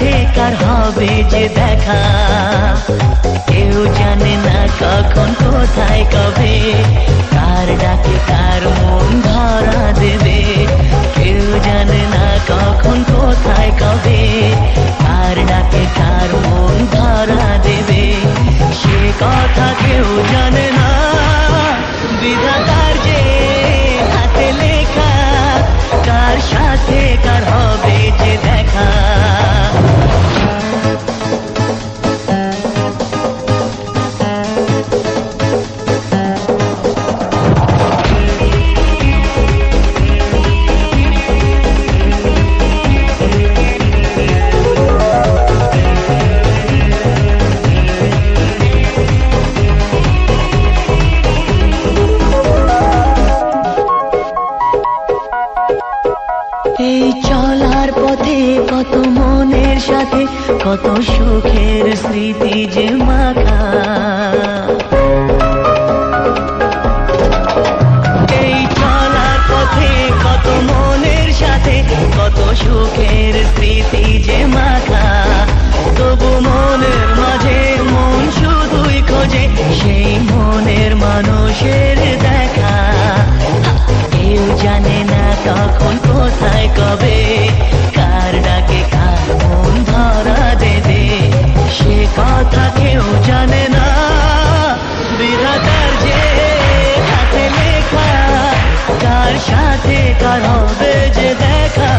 সাথে কার হবে যে দেখা, কেউ জানে না কখন কোথায় কবে, কার ডাকে কার মন ধরা দেবে, কেউ জানে না কখন কোথায় কবে, কার ডাকে কার মন ধরা দেবে, সে কথা কেউ জানে না। বিধাতার যে হাতে লেখা, কার সাথে কার হবে যে দেখা। এই চলার পথে কত মনের সাথে কত সুখের স্মৃতি যে মাখা, এই চলার পথে কত মনের সাথে কত সুখের স্মৃতি যে মাখা, তবু মনের মাঝে মন শুধুই খোঁজে সেই মনের মানুষের দেখা। কেউ জানে না কখন কোথায় কবে, কার ডাকে কার মন ধরা দেবে, সে কথা কেউ জানে না। বিধাতার যে হাতে লেখা, কার সাথে কার হবে যে দেখা।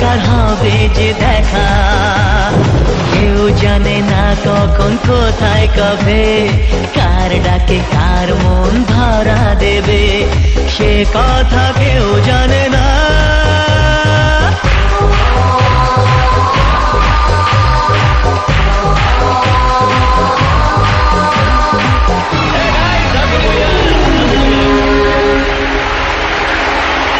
কার হবে যে দেখা, কেউ জানে না কখন কোথায় কবে, কার ডাকে কার মন ধরা দেবে, সে কথা কেউ জানে না।